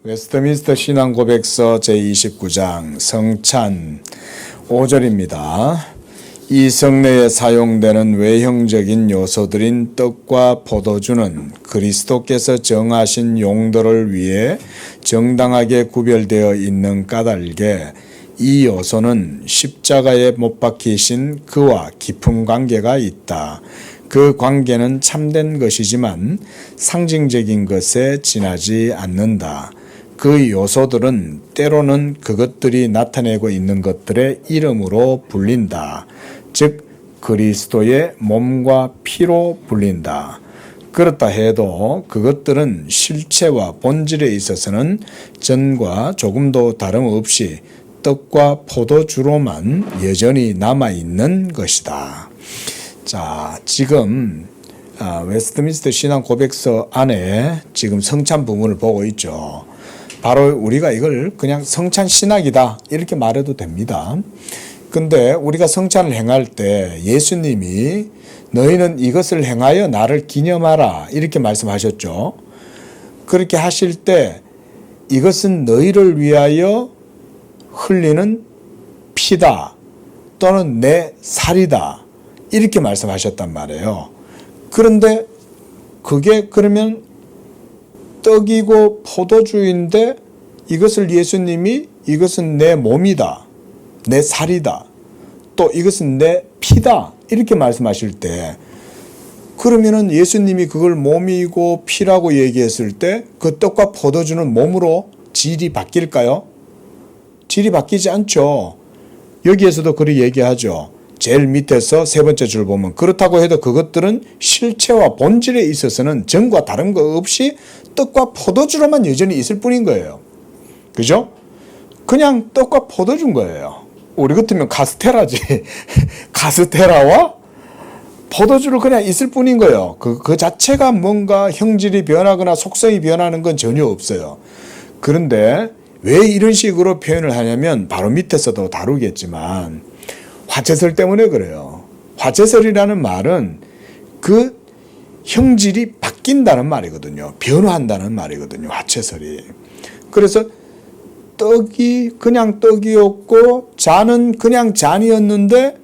웨스트민스터 신앙고백서 제29장 성찬 5절입니다. 이 성례에 사용되는 외형적인 요소들인 떡과 포도주는 그리스도께서 정하신 용도를 위해 정당하게 구별되어 있는 까닭에 이 요소는 십자가에 못 박히신 그와 깊은 관계가 있다. 그 관계는 참된 것이지만 상징적인 것에 지나지 않는다. 그 요소들은 때로는 그것들이 나타내고 있는 것들의 이름으로 불린다. 즉 그리스도의 몸과 피로 불린다. 그렇다 해도 그것들은 실체와 본질에 있어서는 전과 조금도 다름없이 떡과 포도주로만 여전히 남아있는 것이다. 자, 지금 웨스트민스터 신앙 고백서 안에 지금 성찬 부분을 보고 있죠. 바로 우리가 이걸 그냥 성찬 신학이다 이렇게 말해도 됩니다. 근데 우리가 성찬을 행할 때 예수님이 너희는 이것을 행하여 나를 기념하라 이렇게 말씀하셨죠. 그렇게 하실 때 이것은 너희를 위하여 흘리는 피다 또는 내 살이다 이렇게 말씀하셨단 말이에요. 그런데 그게 그러면 떡이고 포도주인데 이것을 예수님이 이것은 내 몸이다, 내 살이다, 또 이것은 내 피다 이렇게 말씀하실 때 그러면은 예수님이 그걸 몸이고 피라고 얘기했을 때 그 떡과 포도주는 몸으로 질이 바뀔까요? 질이 바뀌지 않죠. 여기에서도 그렇게 얘기하죠. 제일 밑에서 세 번째 줄 보면 그렇다고 해도 그것들은 실체와 본질에 있어서는 전과 다른 것 없이 떡과 포도주로만 여전히 있을 뿐인 거예요. 그죠? 그냥 떡과 포도주인 거예요. 우리 같으면 카스테라지. 카스테라와 포도주로 그냥 있을 뿐인 거예요. 그 자체가 뭔가 형질이 변하거나 속성이 변하는 건 전혀 없어요. 그런데 왜 이런 식으로 표현을 하냐면 바로 밑에서도 다루겠지만 화채설 때문에 그래요. 화채설이라는 말은 그 형질이 바뀐다는 말이거든요. 변화한다는 말이거든요. 화채설이. 그래서 떡이 그냥 떡이었고 잔은 그냥 잔이었는데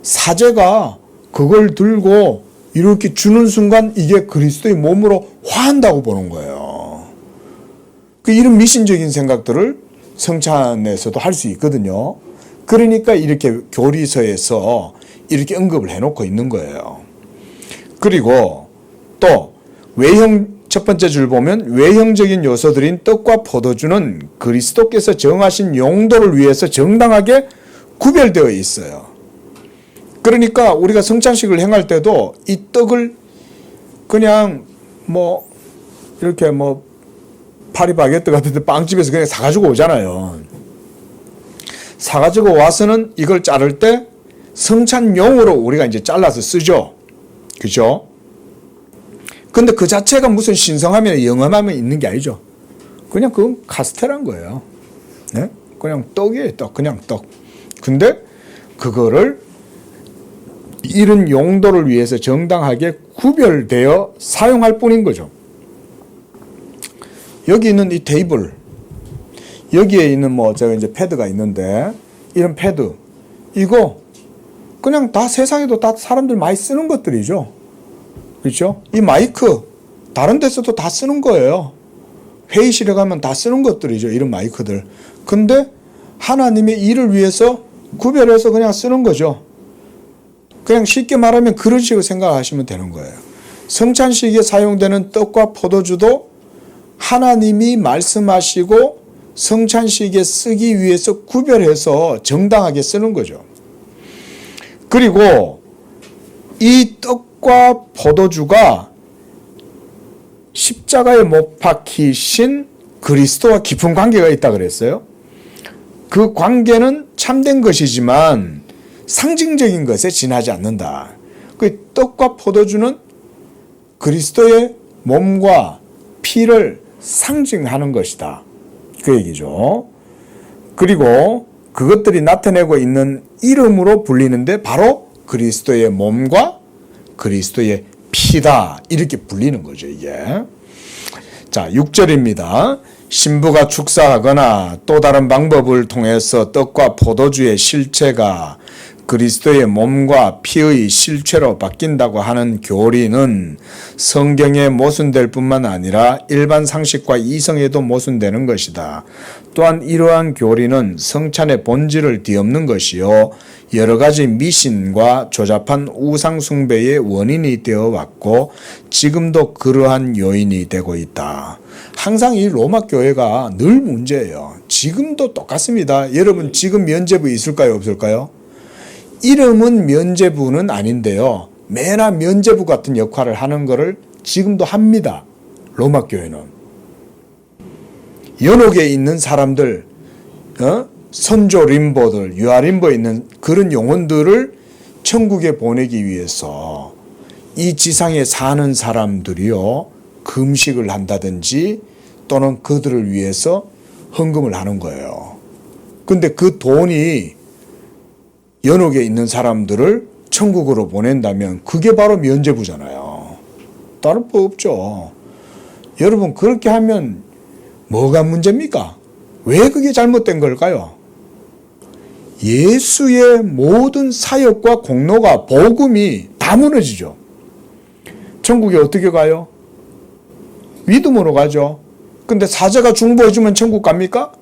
사제가 그걸 들고 이렇게 주는 순간 이게 그리스도의 몸으로 화한다고 보는 거예요. 이런 미신적인 생각들을 성찬에서도 할 수 있거든요. 그러니까 이렇게 교리서에서 이렇게 언급을 해놓고 있는 거예요. 그리고 또 첫 번째 줄 보면 외형적인 요소들인 떡과 포도주는 그리스도께서 정하신 용도를 위해서 정당하게 구별되어 있어요. 그러니까 우리가 성찬식을 행할 때도 이 떡을 그냥 이렇게 파리바게뜨 같은 데 빵집에서 그냥 사가지고 오잖아요. 사가지고 와서는 이걸 자를 때 성찬용으로 우리가 이제 잘라서 쓰죠. 그죠? 근데 그 자체가 무슨 신성함이나 영험함이 있는 게 아니죠. 그냥 그건 카스테라인 거예요. 네? 그냥 떡이에요, 떡. 그냥 떡. 근데 그거를 이런 용도를 위해서 정당하게 구별되어 사용할 뿐인 거죠. 여기 있는 이 테이블, 여기에 있는 제가 이제 패드가 있는데, 이런 패드, 이거, 그냥 다 세상에도 다 사람들 많이 쓰는 것들이죠. 그렇죠? 이 마이크, 다른 데서도 다 쓰는 거예요. 회의실에 가면 다 쓰는 것들이죠. 이런 마이크들. 근데 하나님의 일을 위해서 구별해서 그냥 쓰는 거죠. 그냥 쉽게 말하면 그런 식으로 생각하시면 되는 거예요. 성찬식에 사용되는 떡과 포도주도 하나님이 말씀하시고 성찬식에 쓰기 위해서 구별해서 정당하게 쓰는 거죠. 그리고 이 떡과 포도주가 십자가에 못 박히신 그리스도와 깊은 관계가 있다 그랬어요. 그 관계는 참된 것이지만 상징적인 것에 지나지 않는다. 그 떡과 포도주는 그리스도의 몸과 피를 상징하는 것이다. 그 얘기죠. 그리고 그것들이 나타내고 있는 이름으로 불리는데 바로 그리스도의 몸과 그리스도의 피다. 이렇게 불리는 거죠, 이게. 자, 6절입니다. 신부가 축사하거나 또 다른 방법을 통해서 떡과 포도주의 실체가 그리스도의 몸과 피의 실체로 바뀐다고 하는 교리는 성경에 모순될 뿐만 아니라 일반 상식과 이성에도 모순되는 것이다. 또한 이러한 교리는 성찬의 본질을 뒤엎는 것이요 여러 가지 미신과 조잡한 우상 숭배의 원인이 되어 왔고 지금도 그러한 요인이 되고 있다. 항상 이 로마 교회가 늘 문제예요. 지금도 똑같습니다. 여러분 지금 면죄부 있을까요, 없을까요? 이름은 면죄부는 아닌데요. 매나 면죄부 같은 역할을 하는 것을 지금도 합니다. 로마 교회는. 연옥에 있는 사람들, 선조 림보들, 유아 림보에 있는 그런 영혼들을 천국에 보내기 위해서 이 지상에 사는 사람들이요, 금식을 한다든지 또는 그들을 위해서 헌금을 하는 거예요. 근데 그 돈이 연옥에 있는 사람들을 천국으로 보낸다면 그게 바로 면죄부잖아요. 다른 법 없죠. 여러분 그렇게 하면 뭐가 문제입니까? 왜 그게 잘못된 걸까요? 예수의 모든 사역과 공로가 복음이 다 무너지죠. 천국에 어떻게 가요? 믿음으로 가죠. 근데 사제가 중보해주면 천국 갑니까?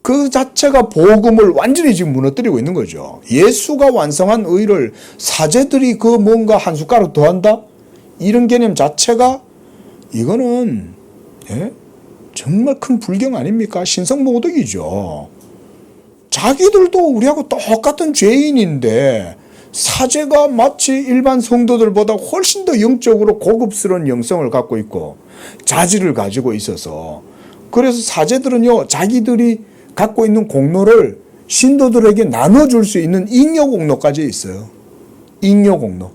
그 자체가 복음을 완전히 지금 무너뜨리고 있는 거죠. 예수가 완성한 의를 사제들이 그 뭔가 한 숟가락 더한다? 이런 개념 자체가 이거는 정말 큰 불경 아닙니까? 신성모독이죠. 자기들도 우리하고 똑같은 죄인인데 사제가 마치 일반 성도들보다 훨씬 더 영적으로 고급스러운 영성을 갖고 있고 자질을 가지고 있어서 그래서 사제들은요 자기들이 갖고 있는 공로를 신도들에게 나눠줄 수 있는 잉여 공로까지 있어요. 잉여 공로.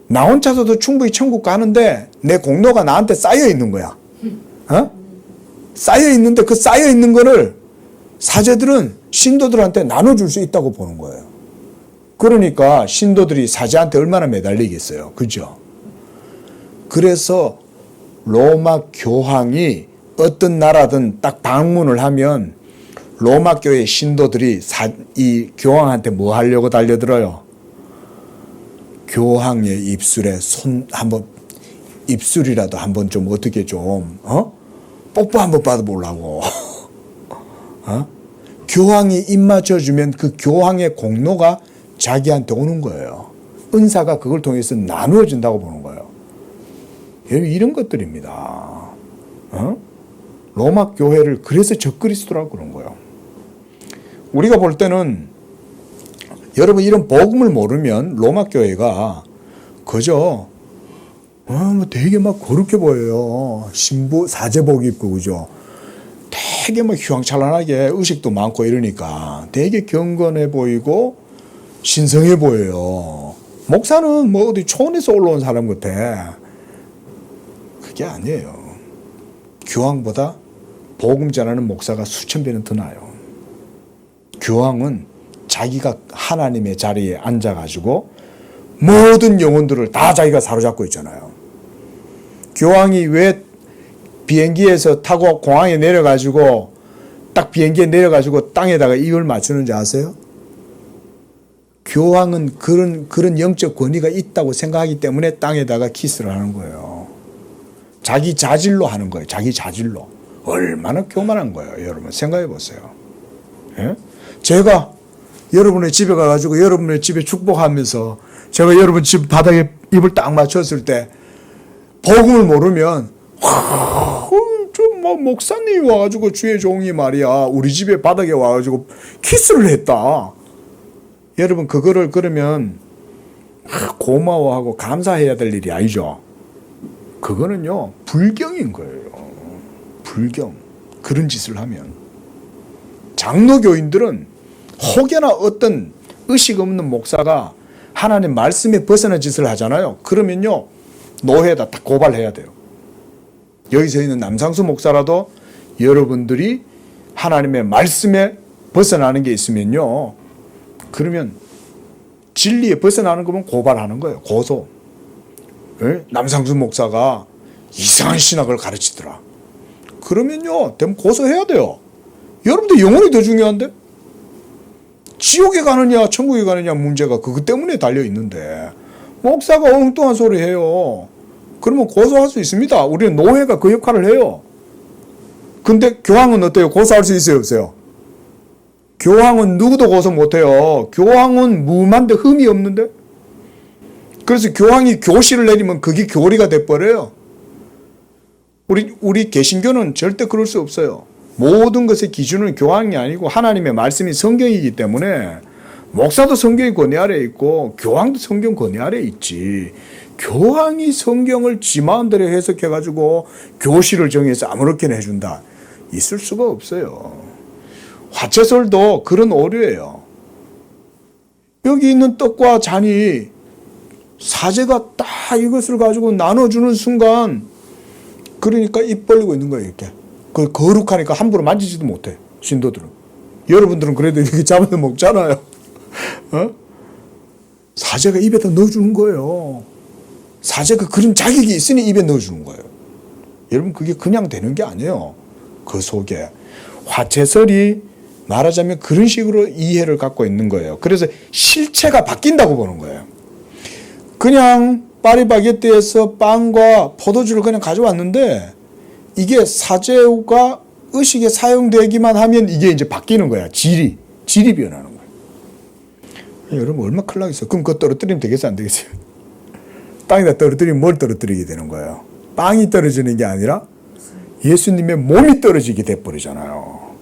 나 혼자서도 충분히 천국 가는데 내 공로가 나한테 쌓여 있는 거야. 쌓여 있는데 그 쌓여 있는 거를 사제들은 신도들한테 나눠줄 수 있다고 보는 거예요. 그러니까 신도들이 사제한테 얼마나 매달리겠어요. 그죠? 그래서 로마 교황이 어떤 나라든 딱 방문을 하면 로마 교회 신도들이 이 교황한테 뭐 하려고 달려들어요? 교황의 입술에 손 한번 입술이라도 한번 좀 어떻게 좀 뽀뽀 한번 받아보려고. 교황이 입 맞춰주면 그 교황의 공로가 자기한테 오는 거예요. 은사가 그걸 통해서 나누어진다고 보는 거예요. 이런 것들입니다. 로마 교회를 그래서 적그리스도라고 그런 거예요. 우리가 볼 때는 여러분 이런 복음을 모르면 로마 교회가 그저 뭐 되게 막 거룩해 보여요. 신부 사제복 입고 그죠. 되게 막 휘황찬란하게 의식도 많고 이러니까 되게 경건해 보이고 신성해 보여요. 목사는 뭐 어디 초원에서 올라온 사람 같아. 그게 아니에요. 교황보다 복음 전하는 목사가 수천 배는 더 나아요. 교황은 자기가 하나님의 자리에 앉아가지고 모든 영혼들을 다 자기가 사로잡고 있잖아요. 교황이 왜 비행기에서 타고 공항에 내려가지고 딱 비행기에 내려가지고 땅에다가 입을 맞추는지 아세요? 교황은 그런 영적 권위가 있다고 생각하기 때문에 땅에다가 키스를 하는 거예요. 자기 자질로 하는 거예요. 자기 자질로. 얼마나 교만한 거예요. 여러분 생각해 보세요. 예? 제가 여러분의 집에 가가지고 여러분의 집에 축복하면서 제가 여러분 집 바닥에 입을 딱 맞췄을 때 복음을 모르면 좀 목사님이 와가지고 주의 종이 말이야 우리 집에 바닥에 와가지고 키스를 했다. 여러분 그거를 그러면 고마워하고 감사해야 될 일이 아니죠. 그거는요 불경인 거예요. 불경. 그런 짓을 하면 장로교인들은 혹여나 어떤 의식 없는 목사가 하나님 말씀에 벗어난 짓을 하잖아요. 그러면요 노회에다 딱 고발해야 돼요. 여기서 있는 남상수 목사라도 여러분들이 하나님의 말씀에 벗어나는 게 있으면요 그러면 진리에 벗어나는 거면 고발하는 거예요. 고소. 네? 남상수 목사가 이상한 신학을 가르치더라. 그러면요, 되면 고소해야 돼요. 여러분들 영혼이 더 중요한데? 지옥에 가느냐, 천국에 가느냐 문제가 그것 때문에 달려 있는데, 목사가 엉뚱한 소리 해요. 그러면 고소할 수 있습니다. 우리는 노회가 그 역할을 해요. 근데 교황은 어때요? 고소할 수 있어요, 없어요? 교황은 누구도 고소 못해요. 교황은 무만데 흠이 없는데? 그래서 교황이 교시를 내리면 그게 교리가 돼버려요. 우리 개신교는 절대 그럴 수 없어요. 모든 것의 기준은 교황이 아니고 하나님의 말씀이 성경이기 때문에 목사도 성경이 권위 아래에 있고 교황도 성경 권위 아래에 있지. 교황이 성경을 지 마음대로 해석해가지고 교시를 정해서 아무렇게나 해준다. 있을 수가 없어요. 화채설도 그런 오류예요. 여기 있는 떡과 잔이 사제가 딱 이것을 가지고 나눠주는 순간 그러니까 입 벌리고 있는 거예요. 이렇게. 그 거룩하니까 함부로 만지지도 못해. 신도들은. 여러분들은 그래도 이렇게 잡아서 먹잖아요. 어? 사제가 입에다 넣어주는 거예요. 사제가 그런 자격이 있으니 입에 넣어주는 거예요. 여러분 그게 그냥 되는 게 아니에요. 그 속에 화채설이 말하자면 그런 식으로 이해를 갖고 있는 거예요. 그래서 실체가 바뀐다고 보는 거예요. 그냥 파리바게뜨에서 빵과 포도주를 그냥 가져왔는데 이게 사제가 의식에 사용되기만 하면 이게 이제 바뀌는 거야. 질이 변하는 거야. 여러분 얼마나 큰일 나겠어요. 그럼 그거 떨어뜨리면 되겠어요? 안 되겠어요? 땅에다 떨어뜨리면 뭘 떨어뜨리게 되는 거예요? 빵이 떨어지는 게 아니라 예수님의 몸이 떨어지게 돼버리잖아요.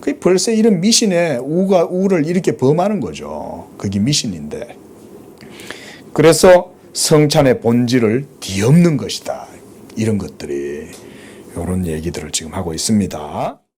그게 벌써 이런 미신에 우를 이렇게 범하는 거죠. 그게 미신인데. 그래서 성찬의 본질을 뒤엎는 것이다. 이런 것들이 이런 얘기들을 지금 하고 있습니다.